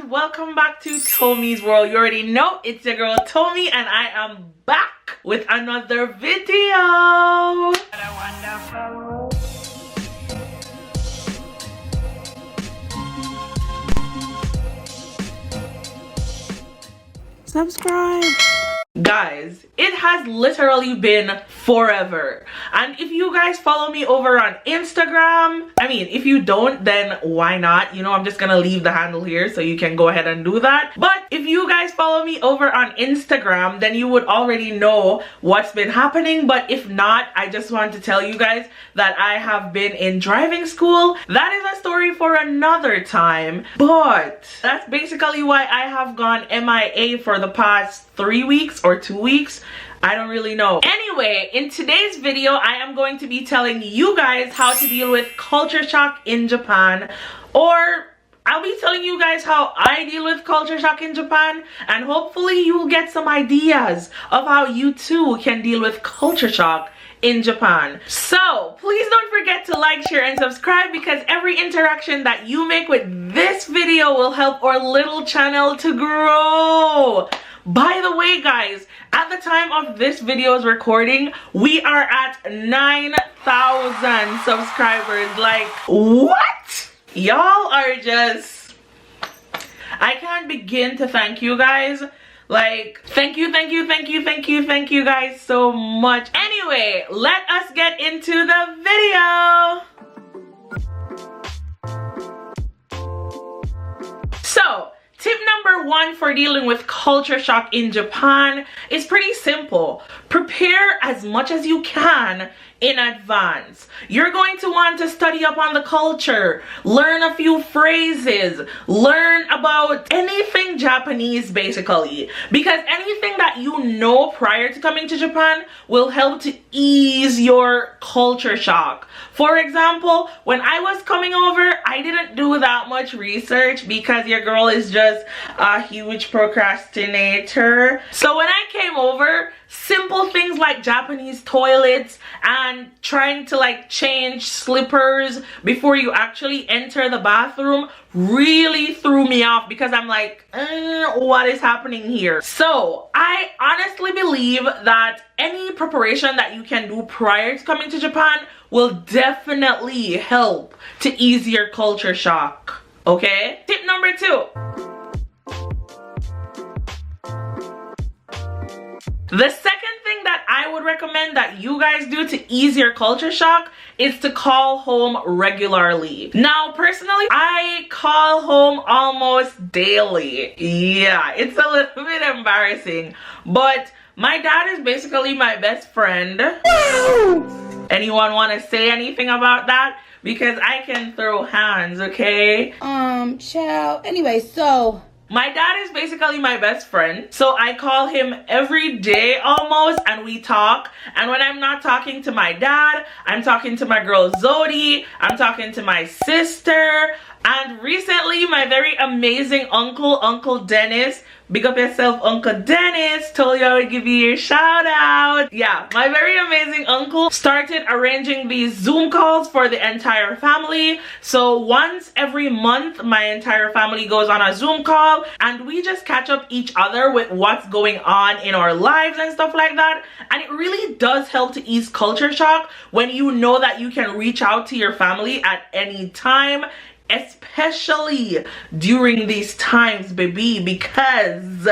welcome back to Tomi's World. You already know it's your girl Tomi, and I am back with another video. Subscribe. Guys, it has literally been forever, and if you guys follow me over on Instagram, I mean, if you don't, then why not? You know, I'm just gonna leave the handle here so you can go ahead and do that. But if you guys follow me over on Instagram, then you would already know what's been happening. But if not, I just want to tell you guys that I have been in driving school. That is a story for another time, but that's basically why I have gone MIA for the past 3 weeks or 2 weeks. I don't really know. Anyway, in today's video, I am going to be telling you guys how to deal with culture shock in Japan, or I'll be telling you guys how I deal with culture shock in Japan, and hopefully you'll get some ideas of how you too can deal with culture shock in Japan. So please don't forget to like, share, and subscribe, because every interaction that you make with this video will help our little channel to grow. By the way, guys, at the time of this video's recording, we are at 9,000 subscribers. Like, what? Y'all are just, I can't begin to thank you guys. Like, thank you guys so much. Anyway, let us get into the video. So, tip number 1 for dealing with culture shock in Japan is pretty simple. Prepare as much as you can in advance. You're going to want to study up on the culture, learn a few phrases, learn about anything Japanese basically, because anything that you know prior to coming to Japan will help to ease your culture shock. For example, when I was coming over, I didn't do that much research because your girl is just a huge procrastinator. So when I came over, simple things like Japanese toilets and trying to like change slippers before you actually enter the bathroom really threw me off, because I'm like, what is happening here? So I honestly believe that any preparation that you can do prior to coming to Japan will definitely help to ease your culture shock. Okay? Tip number 2. The second thing that I would recommend that you guys do to ease your culture shock is to call home regularly. Now, personally, I call home almost daily. Yeah, it's a little bit embarrassing, but my dad is basically my best friend. Anyone want to say anything about that? Because I can throw hands, okay? Child. Anyway, so my dad is basically my best friend, so I call him every day almost, and we talk. And when I'm not talking to my dad, I'm talking to my girl Zodi, I'm talking to my sister, and recently my very amazing Uncle Dennis, big up yourself, Uncle Dennis, told you I would give you a shout out. Yeah, my very amazing uncle started arranging these Zoom calls for the entire family. So once every month, my entire family goes on a Zoom call, and we just catch up each other with what's going on in our lives and stuff like that. And it really does help to ease culture shock when you know that you can reach out to your family at any time, especially during these times, baby, because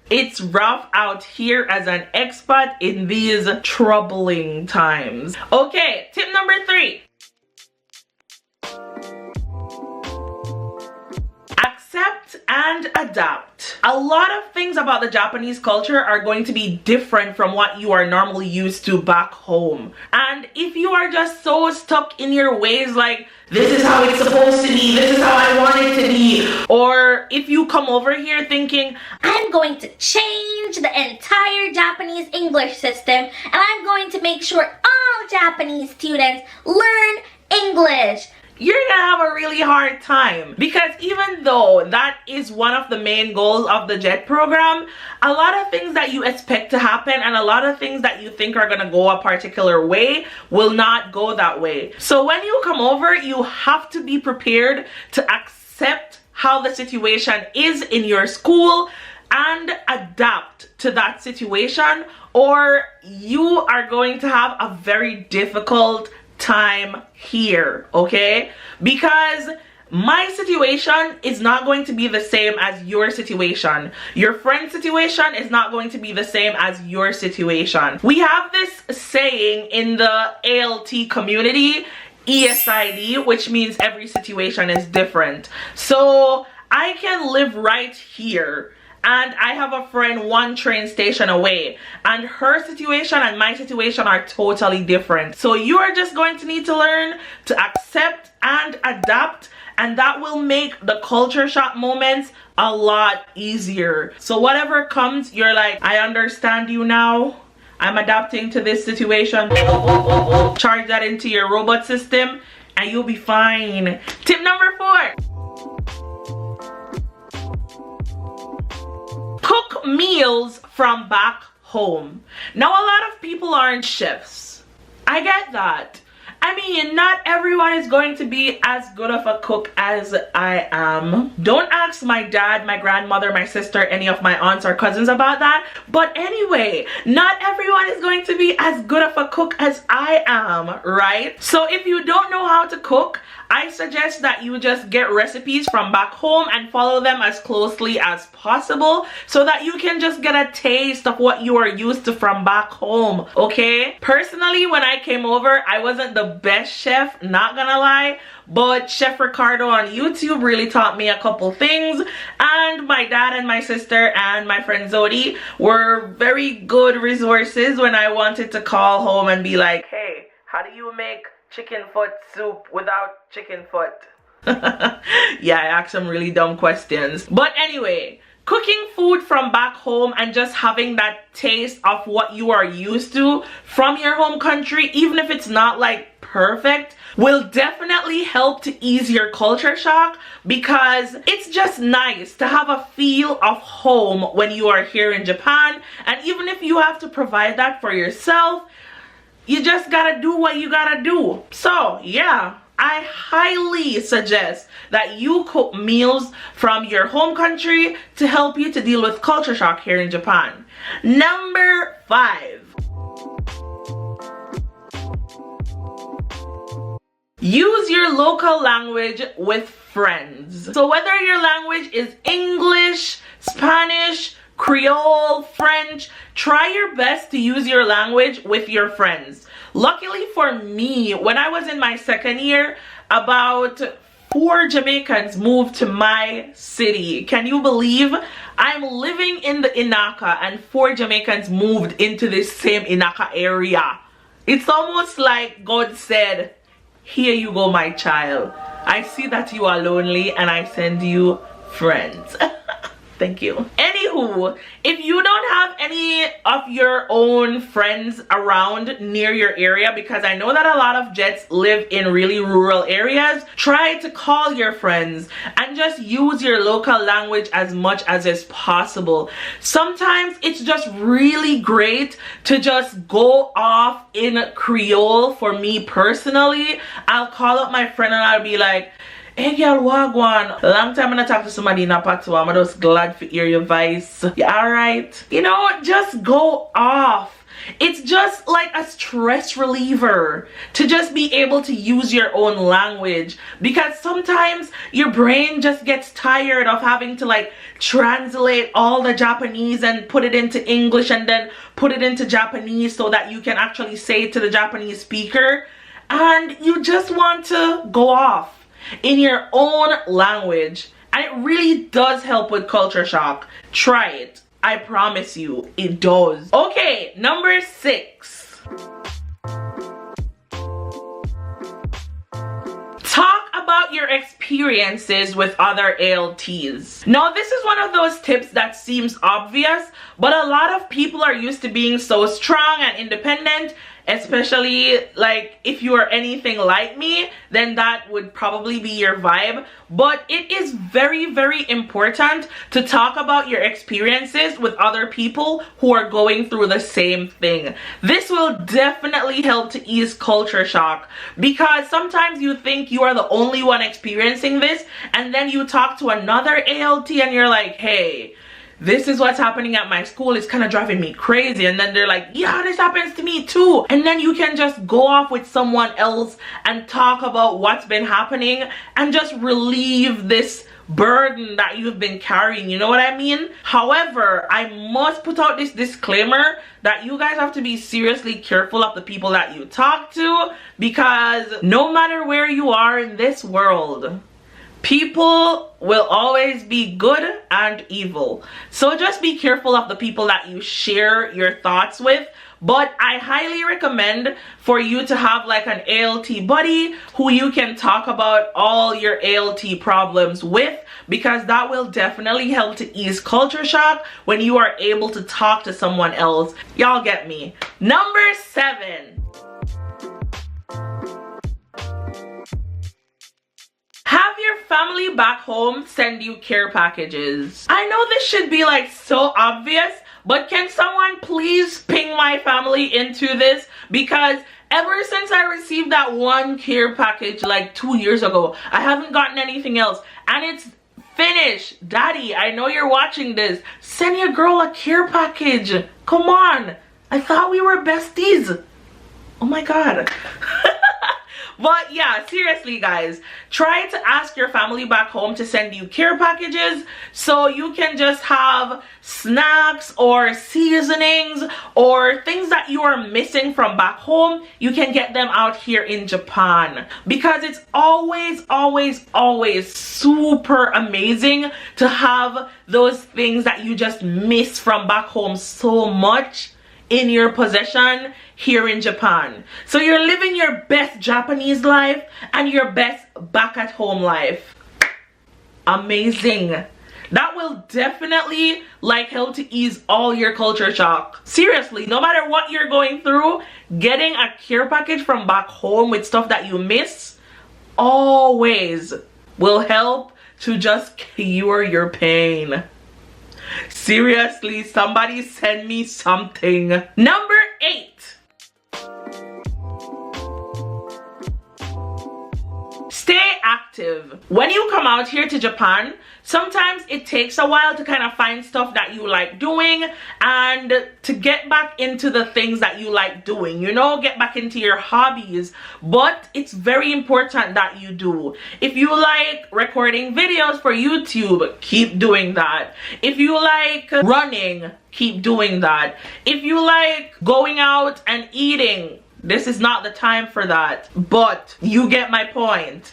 it's rough out here as an expat in these troubling times. Okay, tip number 3. Accept and adapt. A lot of things about the Japanese culture are going to be different from what you are normally used to back home. And if you are just so stuck in your ways, like, this is how it's supposed to be, this is how I want it to be, or if you come over here thinking, I'm going to change the entire Japanese English system, and I'm going to make sure all Japanese students learn English, you're gonna have a really hard time, because even though that is one of the main goals of the JET program, a lot of things that you expect to happen and a lot of things that you think are gonna go a particular way will not go that way. So when you come over, you have to be prepared to accept how the situation is in your school and adapt to that situation, or you are going to have a very difficult time here, okay? Because my situation is not going to be the same as your situation. Your friend's situation is not going to be the same as your situation. We have this saying in the ALT community, ESID, which means every situation is different. So I can live right here and I have a friend 1 train station away, and her situation and my situation are totally different. So you are just going to need to learn to accept and adapt, and that will make the culture shock moments a lot easier. So whatever comes, you're like, I understand you now. I'm adapting to this situation. Charge that into your robot system and you'll be fine. Tip number 4. Cook meals from back home. Now, a lot of people aren't chefs. I get that. I mean, not everyone is going to be as good of a cook as I am. Don't ask my dad, my grandmother, my sister, any of my aunts or cousins about that. But anyway, not everyone is going to be as good of a cook as I am, right? So if you don't know how to cook, I suggest that you just get recipes from back home and follow them as closely as possible so that you can just get a taste of what you are used to from back home, okay? Personally, when I came over, I wasn't the best chef, not gonna lie, but Chef Ricardo on YouTube really taught me a couple things, and my dad and my sister and my friend Zodi were very good resources when I wanted to call home and be like, hey, how do you make chicken foot soup without chicken foot? Yeah, I asked some really dumb questions. But anyway, cooking food from back home and just having that taste of what you are used to from your home country, even if it's not like perfect, will definitely help to ease your culture shock, because it's just nice to have a feel of home when you are here in Japan. And even if you have to provide that for yourself, you just gotta do what you gotta do. So yeah, I highly suggest that you cook meals from your home country to help you to deal with culture shock here in Japan. Number 5. Use your local language with friends. So whether your language is English, Spanish, Creole, French, try your best to use your language with your friends. Luckily for me, when I was in my 2nd year, about 4 Jamaicans moved to my city. Can you believe? I'm living in the Inaka and 4 Jamaicans moved into this same Inaka area. It's almost like God said, here you go, my child. I see that you are lonely and I send you friends. Thank you. Anywho, if you don't have any of your own friends around near your area, because I know that a lot of Jets live in really rural areas, try to call your friends and just use your local language as much as is possible. Sometimes it's just really great to just go off in Creole. For me personally, I'll call up my friend and I'll be like, hey girl, wagwan. Long time I not talk to somebody in a patois. I'm just glad to hear your voice. You alright? You know, just go off. It's just like a stress reliever to just be able to use your own language, because sometimes your brain just gets tired of having to like translate all the Japanese and put it into English and then put it into Japanese so that you can actually say it to the Japanese speaker, and you just want to go off in your own language, and it really does help with culture shock. Try it. I promise you, it does. Okay, number 6. Talk about your experiences with other ALTs. Now, this is one of those tips that seems obvious, but a lot of people are used to being so strong and independent. especially like if you are anything like me, then that would probably be your vibe. But it is very, very important to talk about your experiences with other people who are going through the same thing. This will definitely help to ease culture shock, because sometimes you think you are the only one experiencing this, and then you talk to another ALT and you're like, hey, this is what's happening at my school, it's kind of driving me crazy. And then they're like, yeah, this happens to me too. And then you can just go off with someone else and talk about what's been happening and just relieve this burden that you've been carrying, you know what I mean? However, I must put out this disclaimer that you guys have to be seriously careful of the people that you talk to, because no matter where you are in this world, people will always be good and evil. So just be careful of the people that you share your thoughts with. But I highly recommend for you to have like an ALT buddy who you can talk about all your ALT problems with, because that will definitely help to ease culture shock when you are able to talk to someone else. Y'all get me. Number 7. Have your family back home send you care packages. I know this should be like so obvious, but can someone please ping my family into this? Because ever since I received that one care package like 2 years ago, I haven't gotten anything else, and it's finished. Daddy, I know you're watching this. Send your girl a care package. Come on. I thought we were besties. Oh my god. But yeah, seriously guys, try to ask your family back home to send you care packages so you can just have snacks or seasonings or things that you are missing from back home. You can get them out here in Japan, because it's always super amazing to have those things that you just miss from back home so much in your possession here in Japan. So you're living your best Japanese life and your best back at home life. Amazing. That will definitely like help to ease all your culture shock. Seriously, no matter what you're going through, getting a care package from back home with stuff that you miss always will help to just cure your pain. Seriously, somebody send me something. Number 8. Stay active. When you come out here to Japan, sometimes it takes a while to kind of find stuff that you like doing and to get back into the things that you like doing, you know, get back into your hobbies. But it's very important that you do. If you like recording videos for YouTube, keep doing that. If you like running, keep doing that. If you like going out and eating, this is not the time for that, but you get my point.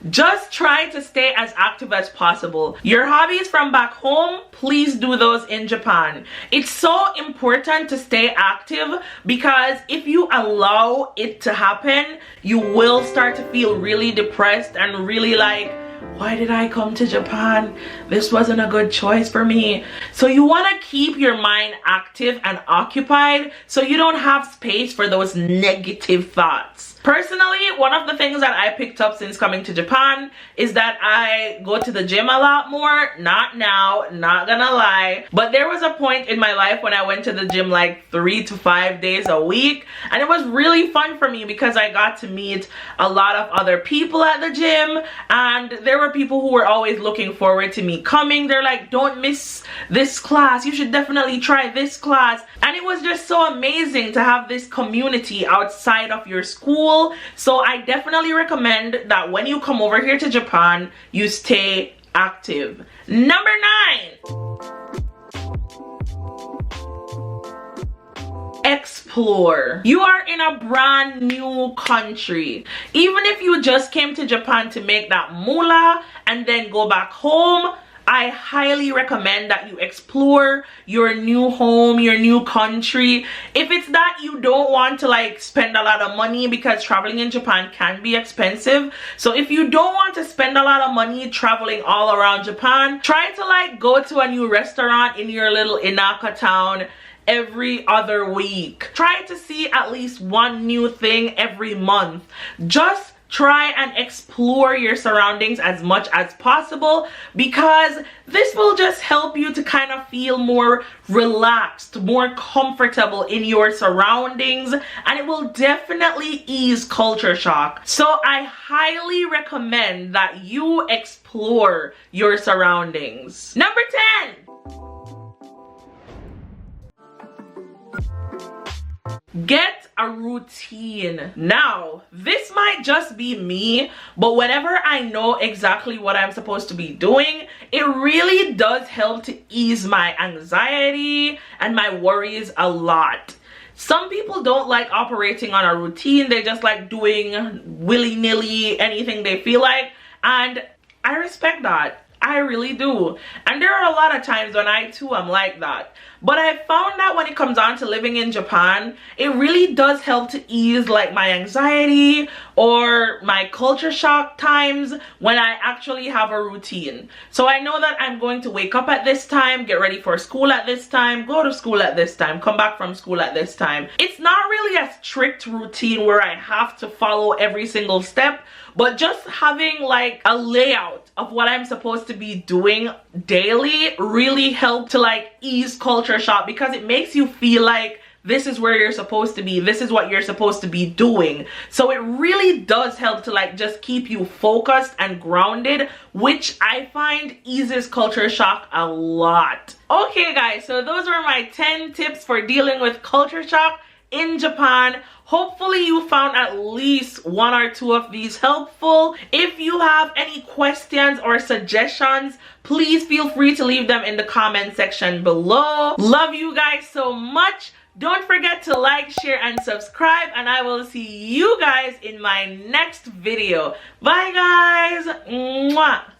Just try to stay as active as possible. Your hobbies from back home, please do those in Japan. It's so important to stay active, because if you allow it to happen, you will start to feel really depressed and really like, why did I come to Japan? This wasn't a good choice for me. So you want to keep your mind active and occupied so you don't have space for those negative thoughts. Personally, one of the things that I picked up since coming to Japan is that I go to the gym a lot more. Not now, not gonna lie. But there was a point in my life when I went to the gym like 3 to 5 days a week. And it was really fun for me because I got to meet a lot of other people at the gym. And there were people who were always looking forward to me coming. They're like, don't miss this class. You should definitely try this class. And it was just so amazing to have this community outside of your school. So I definitely recommend that when you come over here to Japan, you stay active. Number 9. Explore. You are in a brand new country. Even if you just came to Japan to make that moolah and then go back home, I highly recommend that you explore your new home, your new country. If it's that you don't want to like spend a lot of money, because traveling in Japan can be expensive. So if you don't want to spend a lot of money traveling all around Japan, try to like go to a new restaurant in your little Inaka town every other week. Try to see at least one new thing every month. Just try and explore your surroundings as much as possible, because this will just help you to kind of feel more relaxed, more comfortable in your surroundings, and it will definitely ease culture shock. So I highly recommend that you explore your surroundings. Number 10. Get a routine. Now, this might just be me, but whenever I know exactly what I'm supposed to be doing, it really does help to ease my anxiety and my worries a lot. Some people don't like operating on a routine. They just like doing willy-nilly anything they feel like, and I respect that. I really do. And there are a lot of times when I too am like that. But I found that when it comes on to living in Japan, it really does help to ease like my anxiety or my culture shock times when I actually have a routine. So I know that I'm going to wake up at this time, get ready for school at this time, go to school at this time, come back from school at this time. It's not really a strict routine where I have to follow every single step, but just having like a layout of what I'm supposed to be doing daily really helped to like ease culture shock, because it makes you feel like this is where you're supposed to be, this is what you're supposed to be doing. So it really does help to like just keep you focused and grounded, which I find eases culture shock a lot. Okay guys, so those were my 10 tips for dealing with culture shock in Japan. Hopefully you found at least one or two of these helpful. If you have any questions or suggestions, please feel free to leave them in the comment section below. Love you guys so much. Don't forget to like, share, and subscribe, and I will see you guys in my next video. Bye guys. Mwah.